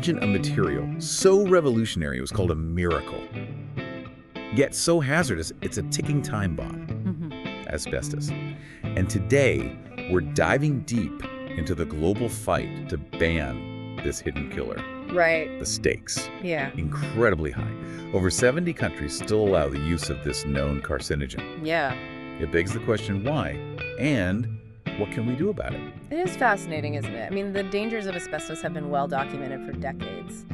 Imagine a material so revolutionary it was called a miracle, yet so hazardous it's a ticking time bomb. Asbestos. And today, we're diving deep into the global fight to ban this hidden killer. Right. The stakes. Yeah. Incredibly high. Over 70 countries still allow the use of this known carcinogen. Yeah. It begs the question, why? And what can we do about it? It is fascinating, isn't it? I mean, the dangers of asbestos have been well documented for decades.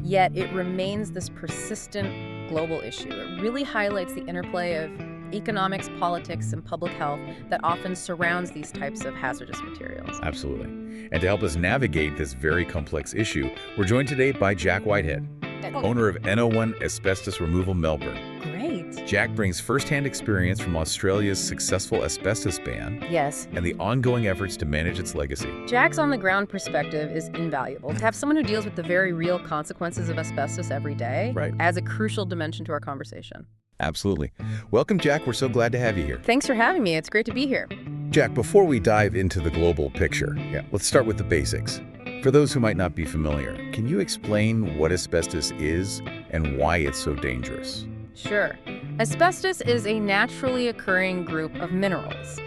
Yet it remains this persistent global issue. It really highlights the interplay of economics, politics, and public health that often surrounds these types of hazardous materials. Absolutely. And to help us navigate this very complex issue, we're joined today by Jack Whitehead, owner of NO1 Asbestos Removal Melbourne. Great. Jack brings firsthand experience from Australia's successful asbestos ban Yes. and the ongoing efforts to manage its legacy. Jack's on-the-ground perspective is invaluable. To have someone who deals with the very real consequences of asbestos every day adds a crucial dimension to our conversation. Absolutely. Welcome, Jack. We're so glad to have you here. Thanks for having me. It's great to be here. Jack, before we dive into the global picture, let's start with the basics. For those who might not be familiar, can you explain what asbestos is and why it's so dangerous? Sure. Asbestos is a naturally occurring group of minerals.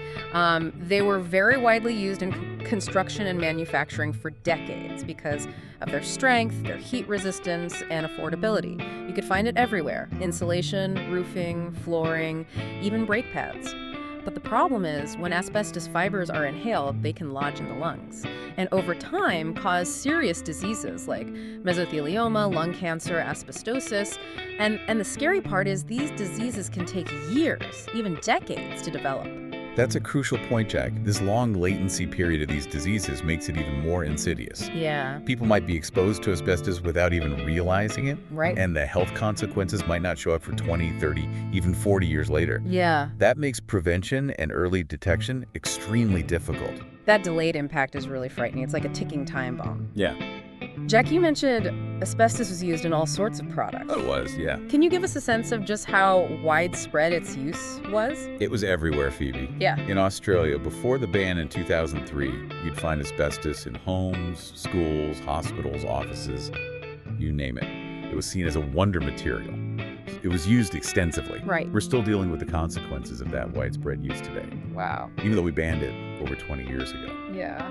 They were very widely used in construction and manufacturing for decades because of their strength, their heat resistance, and affordability. You could find it everywhere: insulation, roofing, flooring, even brake pads. But the problem is, when asbestos fibers are inhaled, they can lodge in the lungs, and over time cause serious diseases like mesothelioma, lung cancer, asbestosis. And the scary part is these diseases can take years, even decades, to develop. That's a crucial point, Jack. This long latency period of these diseases makes it even more insidious. Yeah. People might be exposed to asbestos without even realizing it. Right. And the health consequences might not show up for 20, 30, even 40 years later. Yeah. That makes prevention and early detection extremely difficult. That delayed impact is really frightening. It's like a ticking time bomb. Yeah. Jack, you mentioned asbestos was used in all sorts of products. Oh, it was, yeah. Can you give us a sense of just how widespread its use was? It was everywhere, Phoebe. Yeah. In Australia, before the ban in 2003, you'd find asbestos in homes, schools, hospitals, offices, you name it. It was seen as a wonder material. It was used extensively. Right. We're still dealing with the consequences of that widespread use today, Wow. even though we banned it over 20 years ago. Yeah.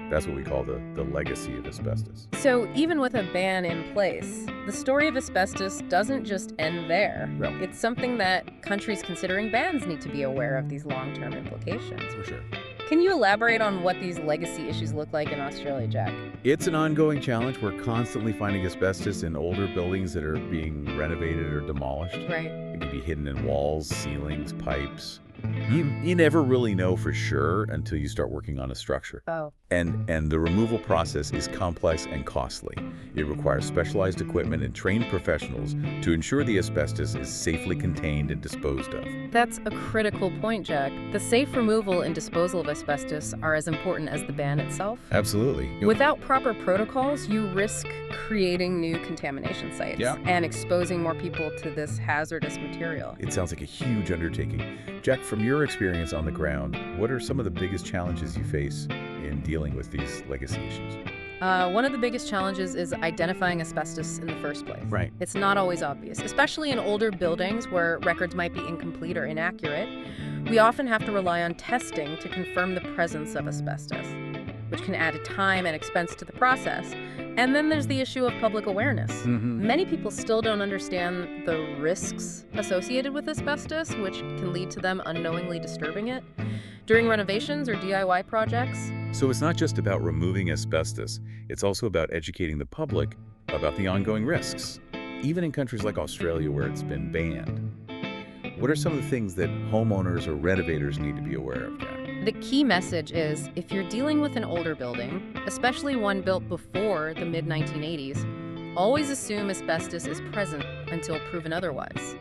That's what we call the legacy of asbestos. So even with a ban in place, the story of asbestos doesn't just end there. No. It's something that countries considering bans need to be aware of these long-term implications. For sure. Can you elaborate on what these legacy issues look like in Australia, Jack? It's an ongoing challenge. We're constantly finding asbestos in older buildings that are being renovated or demolished. Right. It can be hidden in walls, ceilings, pipes. You never really know for sure until you start working on a structure. Oh. And the removal process is complex and costly. It requires specialized equipment and trained professionals to ensure the asbestos is safely contained and disposed of. That's a critical point, Jack. The safe removal and disposal of asbestos are as important as the ban itself. Absolutely. Without proper protocols, you risk creating new contamination sites and exposing more people to this hazardous material. It sounds like a huge undertaking. Jack, from your experience on the ground, what are some of the biggest challenges you face in dealing with these legacy issues? One of the biggest challenges is identifying asbestos in the first place. Right. It's not always obvious, especially in older buildings where records might be incomplete or inaccurate. We often have to rely on testing to confirm the presence of asbestos, which can add time and expense to the process. And then there's the issue of public awareness. Many people still don't understand the risks associated with asbestos, which can lead to them unknowingly disturbing it during renovations or DIY projects. So it's not just about removing asbestos, it's also about educating the public about the ongoing risks, even in countries like Australia where it's been banned. What are some of the things that homeowners or renovators need to be aware of, Jack? The key message is, if you're dealing with an older building, especially one built before the mid-1980s, always assume asbestos is present until proven otherwise.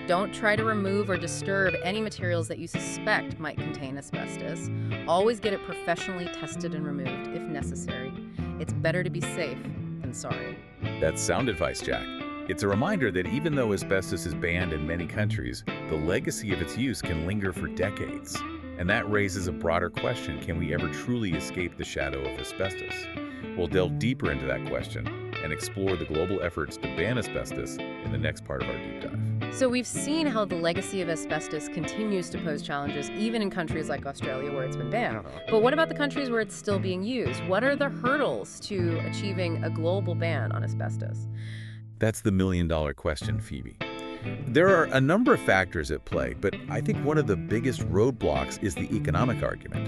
Don't try to remove or disturb any materials that you suspect might contain asbestos. Always get it professionally tested and removed if necessary. It's better to be safe than sorry. That's sound advice, Jack. It's a reminder that even though asbestos is banned in many countries, the legacy of its use can linger for decades. And that raises a broader question: can we ever truly escape the shadow of asbestos? We'll delve deeper into that question and explore the global efforts to ban asbestos in the next part of our deep dive. So we've seen how the legacy of asbestos continues to pose challenges, even in countries like Australia where it's been banned. But what about the countries where it's still being used? What are the hurdles to achieving a global ban on asbestos? That's the million-dollar question, Phoebe. There are a number of factors at play, but I think one of the biggest roadblocks is the economic argument.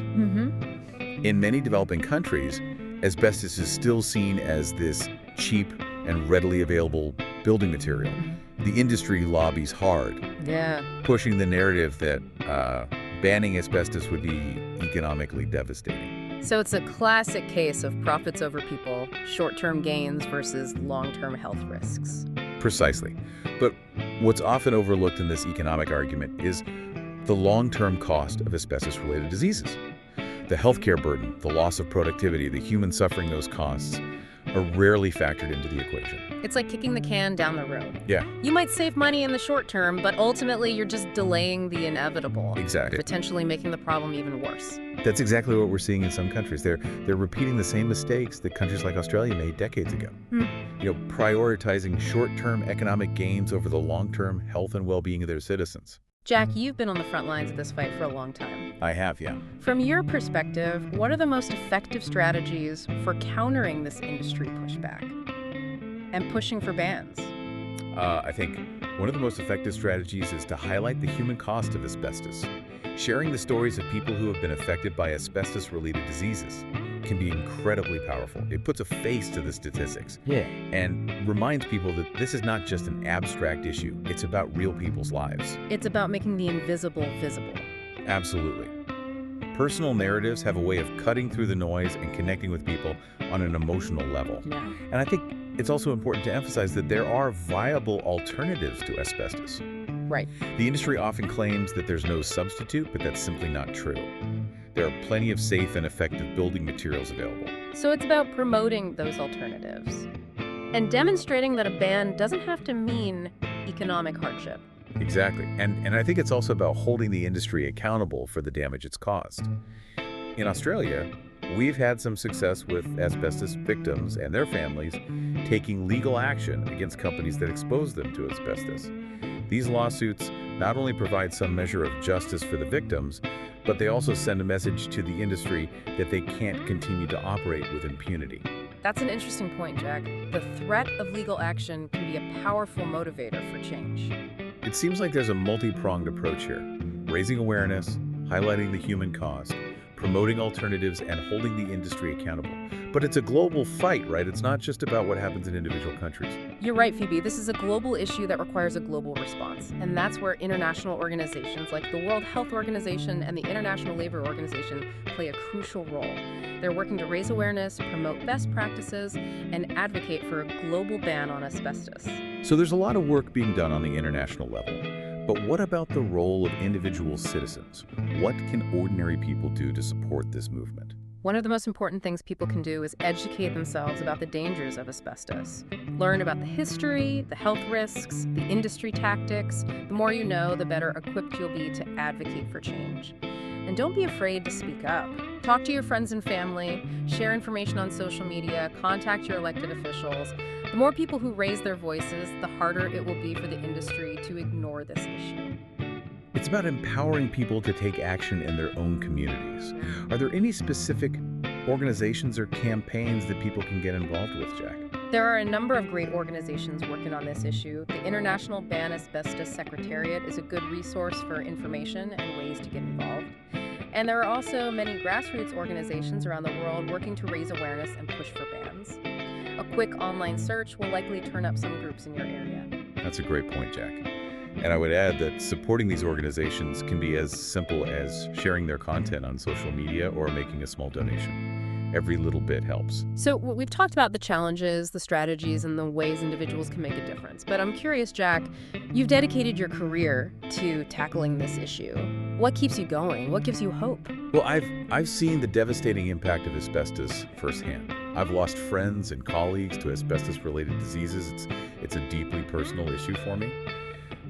In many developing countries, asbestos is still seen as this cheap and readily available building material. The industry lobbies hard, pushing the narrative that banning asbestos would be economically devastating. So it's a classic case of profits over people, short-term gains versus long-term health risks. Precisely. But what's often overlooked in this economic argument is the long-term cost of asbestos-related diseases. The healthcare burden, the loss of productivity, the human suffering those costs are rarely factored into the equation. It's like kicking the can down the road. Yeah. You might save money in the short term, but ultimately you're just delaying the inevitable. Exactly. Potentially making the problem even worse. That's exactly what we're seeing in some countries. They're repeating the same mistakes that countries like Australia made decades ago. Prioritizing short-term economic gains over the long-term health and well-being of their citizens. Jack, you've been on the front lines of this fight for a long time. I have, yeah. From your perspective, what are the most effective strategies for countering this industry pushback and pushing for bans? I think one of the most effective strategies is to highlight the human cost of asbestos. Sharing the stories of people who have been affected by asbestos-related diseases can be incredibly powerful. It puts a face to the statistics and reminds people that this is not just an abstract issue. It's about real people's lives. It's about making the invisible visible. Absolutely. Personal narratives have a way of cutting through the noise and connecting with people on an emotional level. And I think it's also important to emphasize that there are viable alternatives to asbestos. Right. The industry often claims that there's no substitute, but that's simply not true. There are plenty of safe and effective building materials available. So it's about promoting those alternatives and demonstrating that a ban doesn't have to mean economic hardship. Exactly. And I think it's also about holding the industry accountable for the damage it's caused. In Australia, we've had some success with asbestos victims and their families taking legal action against companies that expose them to asbestos. These lawsuits not only provide some measure of justice for the victims, but they also send a message to the industry that they can't continue to operate with impunity. That's an interesting point, Jack. The threat of legal action can be a powerful motivator for change. It seems like there's a multi-pronged approach here. Raising awareness, highlighting the human cost, promoting alternatives, and holding the industry accountable. But it's a global fight, right? It's not just about what happens in individual countries. You're right, Phoebe. This is a global issue that requires a global response. And that's where international organizations like the World Health Organization and the International Labor Organization play a crucial role. They're working to raise awareness, promote best practices, and advocate for a global ban on asbestos. So there's a lot of work being done on the international level. But what about the role of individual citizens? What can ordinary people do to support this movement? One of the most important things people can do is educate themselves about the dangers of asbestos. Learn about the history, the health risks, the industry tactics. The more you know, the better equipped you'll be to advocate for change. And don't be afraid to speak up. Talk to your friends and family, share information on social media, contact your elected officials. The more people who raise their voices, the harder it will be for the industry to ignore this issue. It's about empowering people to take action in their own communities. Are there any specific organizations or campaigns that people can get involved with, Jack? There are a number of great organizations working on this issue. The International Ban Asbestos Secretariat is a good resource for information and ways to get involved. And there are also many grassroots organizations around the world working to raise awareness and push for bans. A quick online search will likely turn up some groups in your area. That's a great point, Jack. And I would add that supporting these organizations can be as simple as sharing their content on social media or making a small donation. Every little bit helps. So we've talked about the challenges, the strategies, and the ways individuals can make a difference. But I'm curious, Jack, you've dedicated your career to tackling this issue. What keeps you going? What gives you hope? Well, I've seen the devastating impact of asbestos firsthand. I've lost friends and colleagues to asbestos-related diseases. It's a deeply personal issue for me.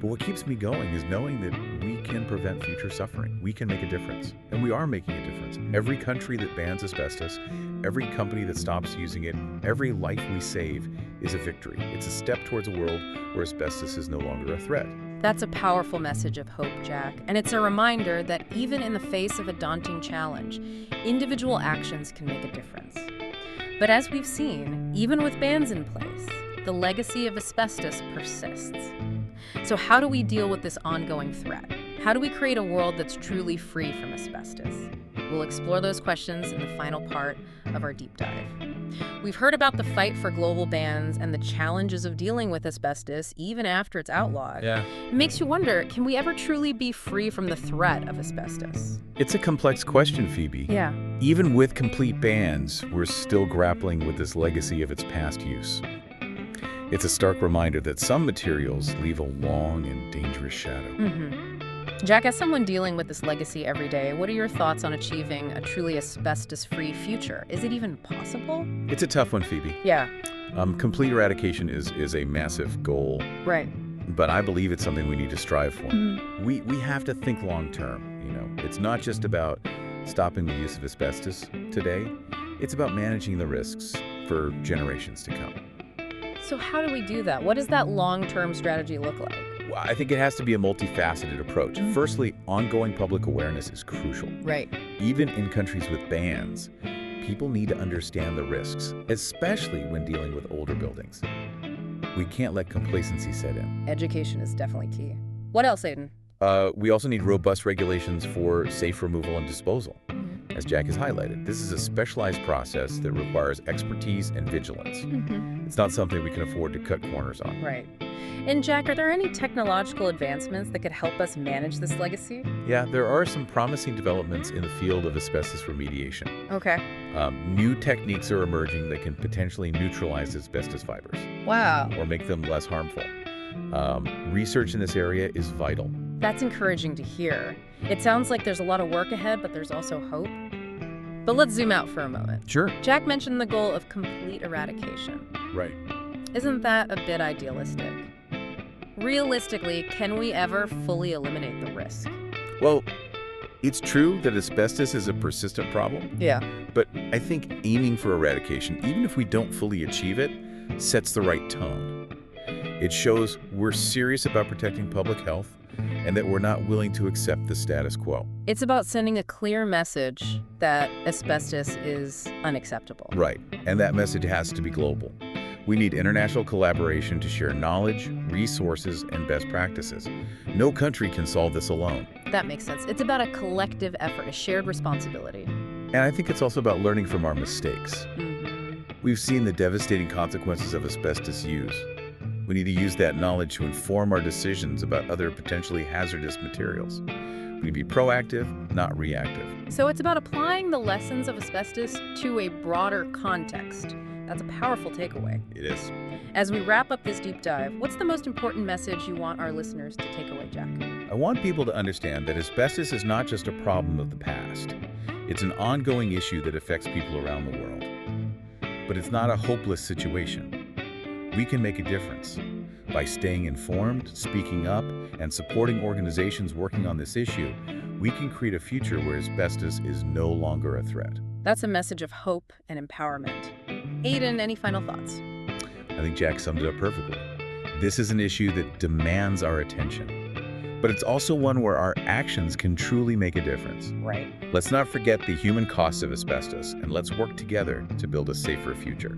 But what keeps me going is knowing that we can prevent future suffering. We can make a difference, and we are making a difference. Every country that bans asbestos, every company that stops using it, every life we save is a victory. It's a step towards a world where asbestos is no longer a threat. That's a powerful message of hope, Jack, and it's a reminder that even in the face of a daunting challenge, individual actions can make a difference. But as we've seen, even with bans in place, the legacy of asbestos persists. So how do we deal with this ongoing threat? How do we create a world that's truly free from asbestos? We'll explore those questions in the final part of our deep dive. We've heard about the fight for global bans and the challenges of dealing with asbestos even after it's outlawed. Yeah. It makes you wonder, can we ever truly be free from the threat of asbestos? It's a complex question, Phoebe. Yeah. Even with complete bans, we're still grappling with this legacy of its past use. It's a stark reminder that some materials leave a long and dangerous shadow. Jack, as someone dealing with this legacy every day, what are your thoughts on achieving a truly asbestos-free future? Is it even possible? It's a tough one, Phoebe. Yeah. Complete eradication is a massive goal. Right. But I believe it's something we need to strive for. We have to think long term, you know. It's not just about stopping the use of asbestos today. It's about managing the risks for generations to come. So how do we do that? What does that long-term strategy look like? Well, I think it has to be a multifaceted approach. Firstly, ongoing public awareness is crucial. Right. Even in countries with bans, people need to understand the risks, especially when dealing with older buildings. We can't let complacency set in. Education is definitely key. What else, Aidan? We also need robust regulations for safe removal and disposal. As Jack has highlighted, this is a specialized process that requires expertise and vigilance. It's not something we can afford to cut corners on. Right. And Jack, are there any technological advancements that could help us manage this legacy? Yeah, there are some promising developments in the field of asbestos remediation. Okay. New techniques are emerging that can potentially neutralize asbestos fibers. Wow. Or make them less harmful. Research in this area is vital. That's encouraging to hear. It sounds like there's a lot of work ahead, but there's also hope. But let's zoom out for a moment. Sure. Jack mentioned the goal of complete eradication. Right. Isn't that a bit idealistic? Realistically, can we ever fully eliminate the risk? Well, it's true that asbestos is a persistent problem. Yeah. But I think aiming for eradication, even if we don't fully achieve it, sets the right tone. It shows we're serious about protecting public health and that we're not willing to accept the status quo. It's about sending a clear message that asbestos is unacceptable. Right. And that message has to be global. We need international collaboration to share knowledge, resources, and best practices. No country can solve this alone. That makes sense. It's about a collective effort, a shared responsibility. And I think it's also about learning from our mistakes. We've seen the devastating consequences of asbestos use. We need to use that knowledge to inform our decisions about other potentially hazardous materials. We need to be proactive, not reactive. So it's about applying the lessons of asbestos to a broader context. That's a powerful takeaway. It is. As we wrap up this deep dive, what's the most important message you want our listeners to take away, Jack? I want people to understand that asbestos is not just a problem of the past. It's an ongoing issue that affects people around the world. But it's not a hopeless situation. We can make a difference. By staying informed, speaking up, and supporting organizations working on this issue, we can create a future where asbestos is no longer a threat. That's a message of hope and empowerment. Aidan, any final thoughts? I think Jack summed it up perfectly. This is an issue that demands our attention, but it's also one where our actions can truly make a difference. Right. Let's not forget the human cost of asbestos, and let's work together to build a safer future.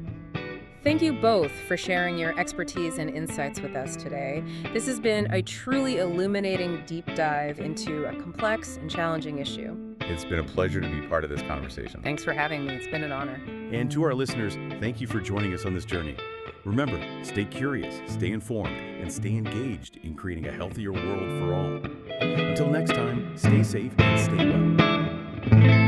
Thank you both for sharing your expertise and insights with us today. This has been a truly illuminating deep dive into a complex and challenging issue. It's been a pleasure to be part of this conversation. Thanks for having me. It's been an honor. And to our listeners, thank you for joining us on this journey. Remember, stay curious, stay informed, and stay engaged in creating a healthier world for all. Until next time, stay safe and stay well.